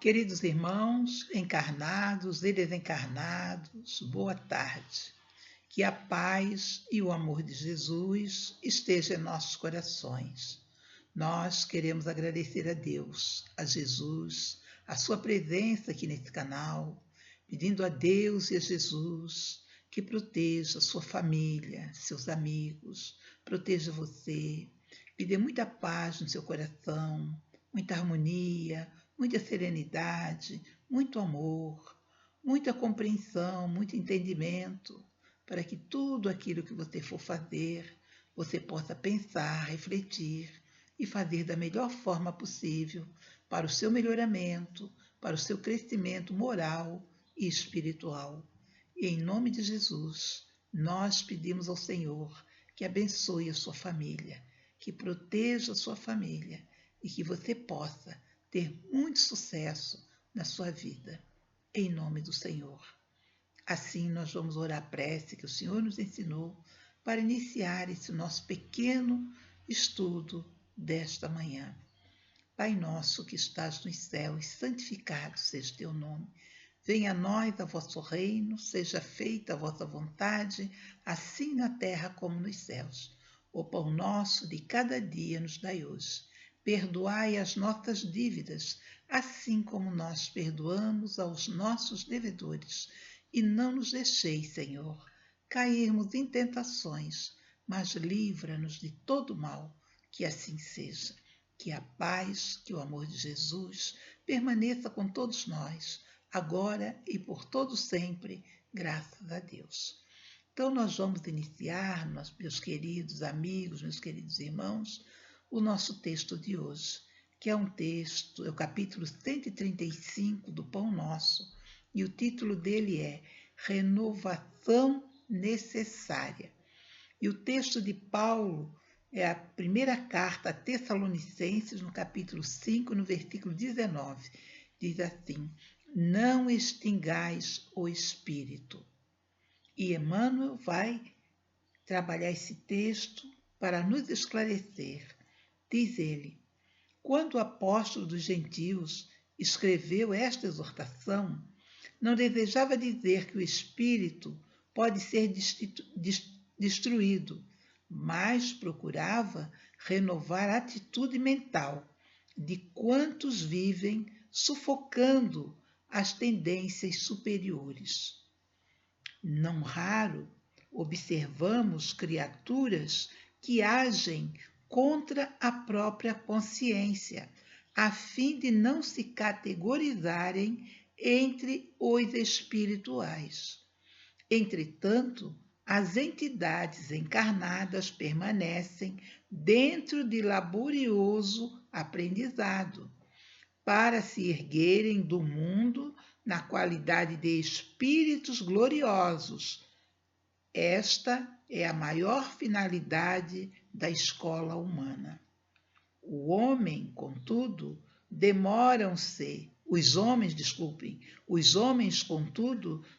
Queridos irmãos, encarnados e desencarnados, boa tarde. Que a paz e o amor de Jesus estejam em nossos corações. Nós queremos agradecer a Deus, a Jesus, a sua presença aqui nesse canal, pedindo a Deus e a Jesus que proteja a sua família, seus amigos, proteja você, que dê muita paz no seu coração, muita harmonia, muita serenidade, muito amor, muita compreensão, muito entendimento, para que tudo aquilo que você for fazer, você possa pensar, refletir e fazer da melhor forma possível para o seu melhoramento, para o seu crescimento moral e espiritual. E em nome de Jesus, nós pedimos ao Senhor que abençoe a sua família, que proteja a sua família e que você possa ter muito sucesso na sua vida, em nome do Senhor. Assim, nós vamos orar a prece que o Senhor nos ensinou para iniciar esse nosso pequeno estudo desta manhã. Pai nosso que estás nos céus, santificado seja o teu nome. Venha a nós o vosso reino, seja feita a vossa vontade, assim na terra como nos céus. O pão nosso de cada dia nos dai hoje. Perdoai as nossas dívidas, assim como nós perdoamos aos nossos devedores. E não nos deixeis, Senhor, cairmos em tentações, mas livra-nos de todo mal, que assim seja. Que a paz, que o amor de Jesus permaneça com todos nós, agora e por todo sempre, graças a Deus. Então nós vamos iniciar, meus queridos amigos, meus queridos irmãos, o nosso texto de hoje, que é um texto, é o capítulo 135 do Pão Nosso, e o título dele é Renovação Necessária. E o texto de Paulo é a primeira carta a Tessalonicenses, no capítulo 5, no versículo 19. Diz assim: não extingais o espírito. E Emmanuel vai trabalhar esse texto para nos esclarecer. Diz ele: quando o apóstolo dos gentios escreveu esta exortação, não desejava dizer que o espírito pode ser destruído, mas procurava renovar a atitude mental de quantos vivem sufocando as tendências superiores. Não raro observamos criaturas que agem contra a própria consciência, a fim de não se categorizarem entre os espirituais. Entretanto, as entidades encarnadas permanecem dentro de laborioso aprendizado, para se erguerem do mundo na qualidade de espíritos gloriosos. Esta é a maior finalidade da escola humana. Os homens, contudo,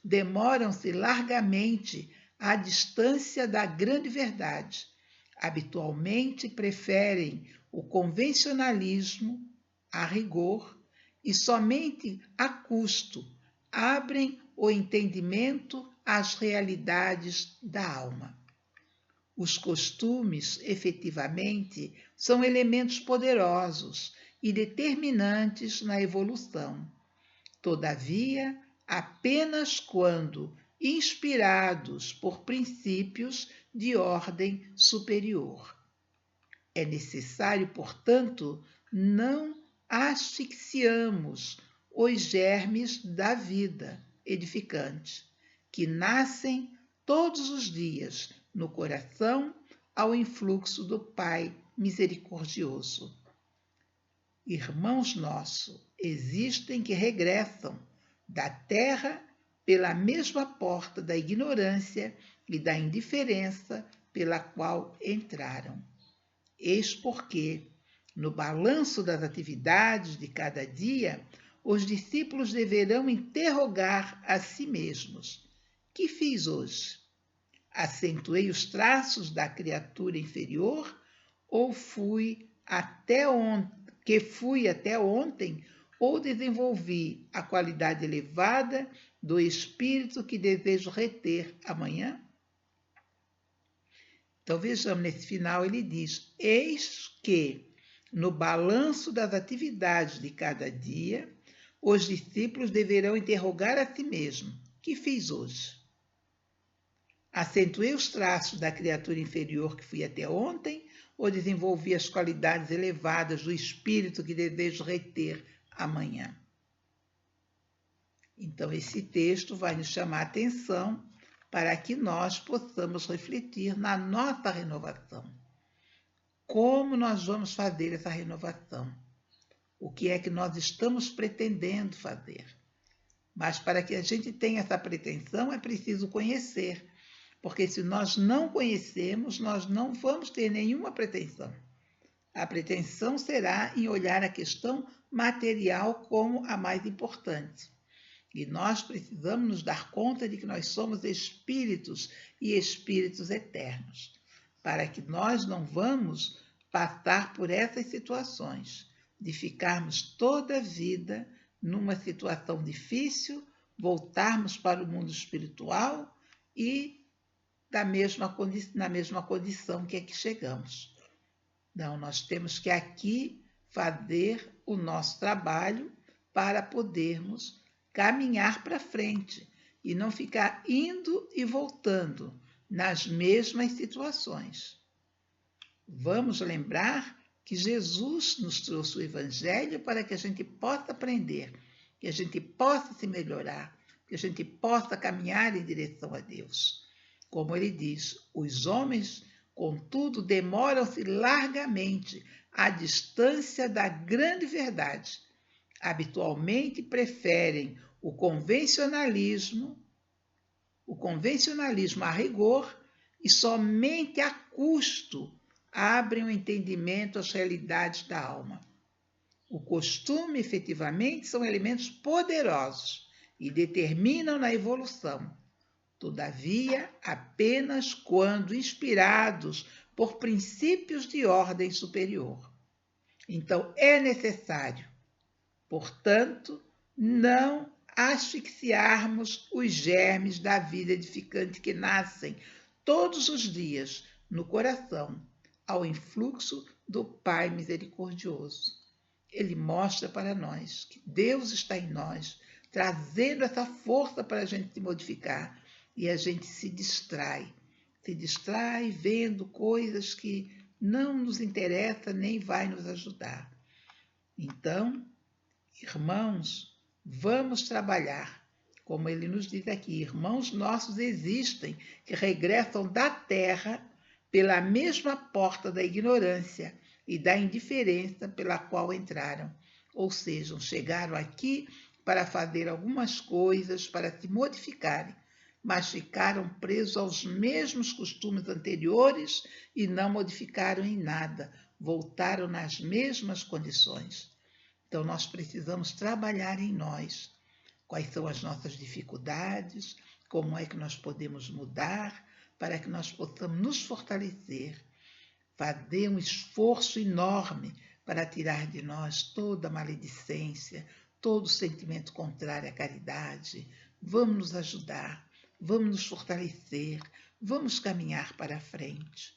demoram-se largamente à distância da grande verdade. Habitualmente preferem o convencionalismo a rigor e somente a custo abrem o entendimento às realidades da alma. Os costumes, efetivamente, são elementos poderosos e determinantes na evolução. Todavia, apenas quando inspirados por princípios de ordem superior. É necessário, portanto, não asfixiamos os germes da vida edificante, que nascem todos os dias no coração ao influxo do Pai misericordioso. Irmãos nossos, existem que regressam da terra pela mesma porta da ignorância e da indiferença pela qual entraram. Eis porque, no balanço das atividades de cada dia, os discípulos deverão interrogar a si mesmos: que fiz hoje? Acentuei os traços da criatura inferior ou fui até ontem ou desenvolvi a qualidade elevada do espírito que desejo reter amanhã? Então vejamos, nesse final ele diz: eis que, no balanço das atividades de cada dia, os discípulos deverão interrogar a si mesmos: que fiz hoje? Acentuei os traços da criatura inferior que fui até ontem, ou desenvolvi as qualidades elevadas do espírito que desejo reter amanhã? Então, esse texto vai nos chamar a atenção para que nós possamos refletir na nossa renovação. Como nós vamos fazer essa renovação? O que é que nós estamos pretendendo fazer? Mas para que a gente tenha essa pretensão, é preciso conhecer. Porque se nós não conhecemos, nós não vamos ter nenhuma pretensão. A pretensão será em olhar a questão material como a mais importante. E nós precisamos nos dar conta de que nós somos espíritos e espíritos eternos, para que nós não vamos passar por essas situações, de ficarmos toda a vida numa situação difícil, voltarmos para o mundo espiritual e na mesma condição que é que chegamos. Não, nós temos que aqui fazer o nosso trabalho para podermos caminhar para frente e não ficar indo e voltando nas mesmas situações. Vamos lembrar que Jesus nos trouxe o Evangelho para que a gente possa aprender, que a gente possa se melhorar, que a gente possa caminhar em direção a Deus. Como ele diz, os homens, contudo, demoram-se largamente à distância da grande verdade. Habitualmente preferem o convencionalismo a rigor e somente a custo abrem o entendimento às realidades da alma. O costume, efetivamente, são elementos poderosos e determinam na evolução. Todavia, apenas quando inspirados por princípios de ordem superior. Então, é necessário, portanto, não asfixiarmos os germes da vida edificante que nascem todos os dias no coração, ao influxo do Pai misericordioso. Ele mostra para nós que Deus está em nós, trazendo essa força para a gente se modificar, e a gente se distrai vendo coisas que não nos interessam nem vai nos ajudar. Então, irmãos, vamos trabalhar. Como ele nos diz aqui, irmãos nossos existem que regressam da terra pela mesma porta da ignorância e da indiferença pela qual entraram. Ou seja, chegaram aqui para fazer algumas coisas, para se modificarem, mas ficaram presos aos mesmos costumes anteriores e não modificaram em nada, voltaram nas mesmas condições. Então, nós precisamos trabalhar em nós. Quais são as nossas dificuldades, como é que nós podemos mudar, para que nós possamos nos fortalecer, fazer um esforço enorme para tirar de nós toda a maledicência, todo sentimento contrário à caridade. Vamos nos ajudar, vamos nos fortalecer, vamos caminhar para a frente.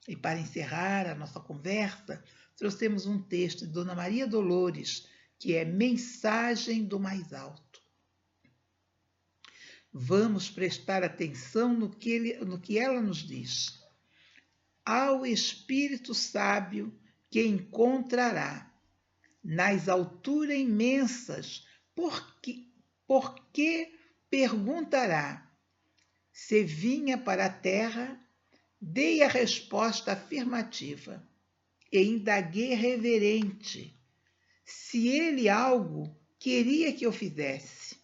E para encerrar a nossa conversa, trouxemos um texto de Dona Maria Dolores, que é Mensagem do Mais Alto. Vamos prestar atenção no que ela nos diz. Ao espírito sábio que encontrará nas alturas imensas, porque perguntará: se vinha para a terra, dei a resposta afirmativa e indaguei reverente se ele algo queria que eu fizesse.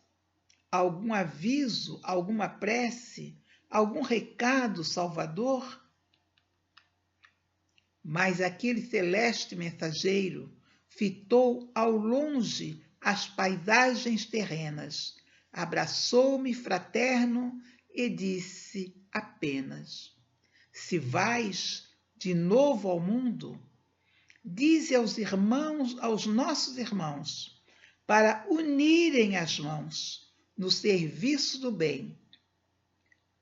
Algum aviso, alguma prece, algum recado salvador? Mas aquele celeste mensageiro fitou ao longe as paisagens terrenas, abraçou-me fraterno e disse apenas: se vais de novo ao mundo, dize aos nossos irmãos, para unirem as mãos no serviço do bem.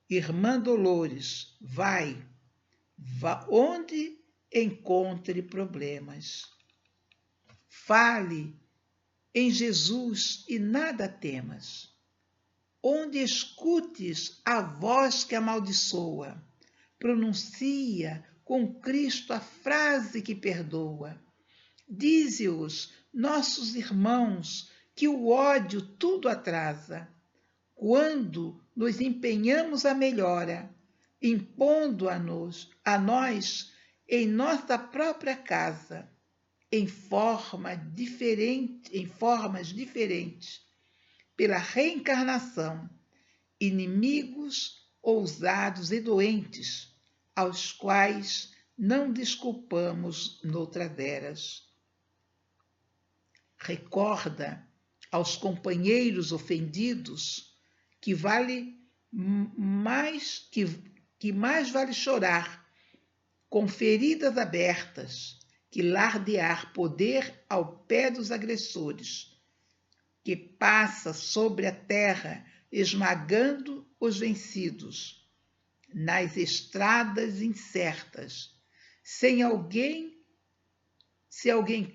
Irmã Dolores, vá onde encontre problemas. Fale em Jesus e nada temas. Onde escutes a voz que amaldiçoa, pronuncia com Cristo a frase que perdoa. Dize-os, nossos irmãos, que o ódio tudo atrasa. Quando nos empenhamos a melhora, impondo a nós em nossa própria casa, em formas diferentes, pela reencarnação, inimigos ousados e doentes, aos quais não desculpamos noutras eras. Recorda aos companheiros ofendidos que mais vale chorar com feridas abertas que lardear poder ao pé dos agressores, que passa sobre a terra esmagando os vencidos, nas estradas incertas, se alguém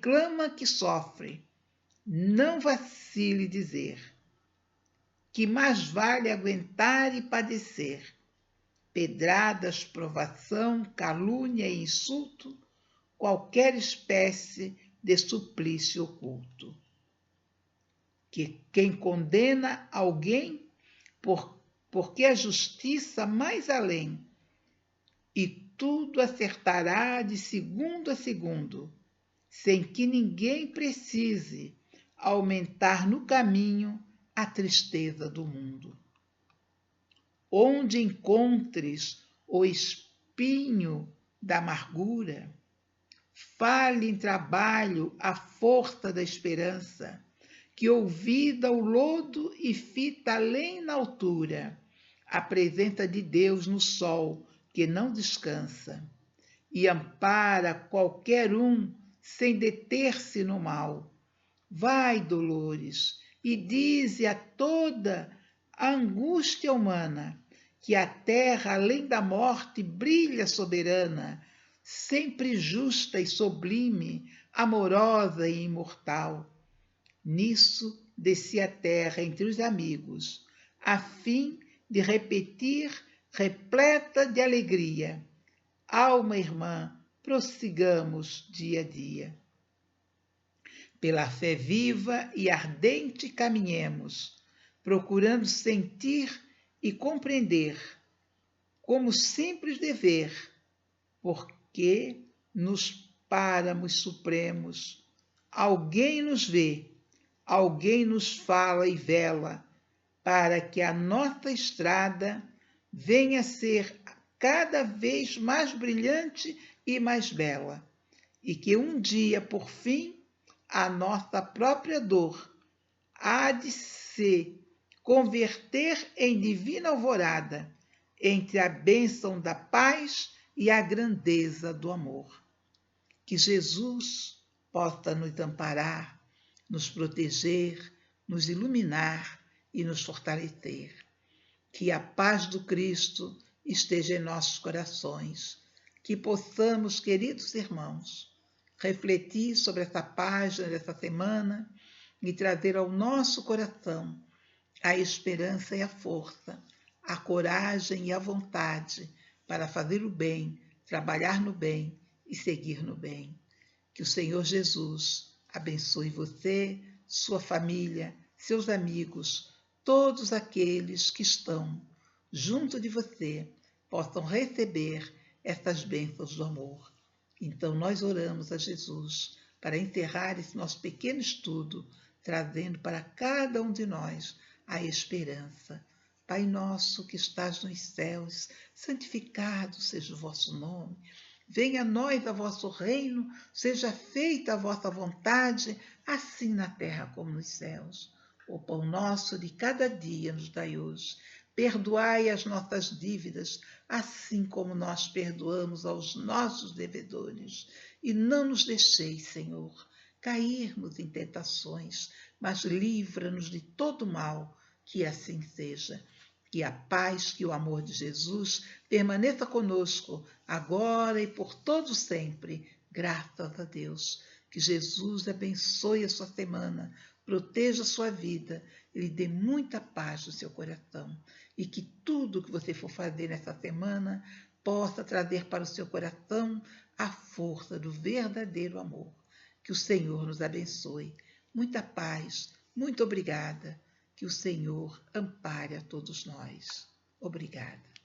clama que sofre, não vacile dizer que mais vale aguentar e padecer pedradas, provação, calúnia e insulto, qualquer espécie de suplício oculto. Que quem condena alguém porque a justiça mais além, e tudo acertará de segundo a segundo, sem que ninguém precise aumentar no caminho a tristeza do mundo. Onde encontres o espinho da amargura, fale em trabalho a força da esperança, que ouvida o lodo e fita além na altura, a presença de Deus no sol que não descansa, e ampara qualquer um sem deter-se no mal. Vai, Dolores, e dize a toda a angústia humana que a terra, além da morte, brilha soberana, sempre justa e sublime, amorosa e imortal. Nisso desci a terra entre os amigos, a fim de repetir, repleta de alegria. Alma irmã, prossigamos dia a dia. Pela fé viva e ardente caminhemos, procurando sentir e compreender, como simples dever, porque nos páramos supremos alguém nos vê, alguém nos fala e vela, para que a nossa estrada venha a ser cada vez mais brilhante e mais bela, e que um dia, por fim, a nossa própria dor há de se converter em divina alvorada, entre a bênção da paz e a grandeza do amor. Que Jesus possa nos amparar, nos proteger, nos iluminar e nos fortalecer. Que a paz do Cristo esteja em nossos corações. Que possamos, queridos irmãos, refletir sobre essa página dessa semana e trazer ao nosso coração a esperança e a força, a coragem e a vontade para fazer o bem, trabalhar no bem e seguir no bem. Que o Senhor Jesus abençoe você, sua família, seus amigos, todos aqueles que estão junto de você, possam receber essas bênçãos do amor. Então nós oramos a Jesus para encerrar esse nosso pequeno estudo, trazendo para cada um de nós a esperança. Pai nosso que estás nos céus, santificado seja o vosso nome. Venha a nós o vosso reino, seja feita a vossa vontade, assim na terra como nos céus. O pão nosso de cada dia nos dai hoje. Perdoai as nossas dívidas, assim como nós perdoamos aos nossos devedores. E não nos deixeis, Senhor, cairmos em tentações, mas livra-nos de todo mal, que assim seja. Que a paz, que o amor de Jesus permaneça conosco, agora e por todo sempre. Graças a Deus. Que Jesus abençoe a sua semana, proteja a sua vida, e lhe dê muita paz no seu coração. E que tudo que você for fazer nessa semana possa trazer para o seu coração a força do verdadeiro amor. Que o Senhor nos abençoe. Muita paz, muito obrigada. Que o Senhor ampare a todos nós. Obrigada.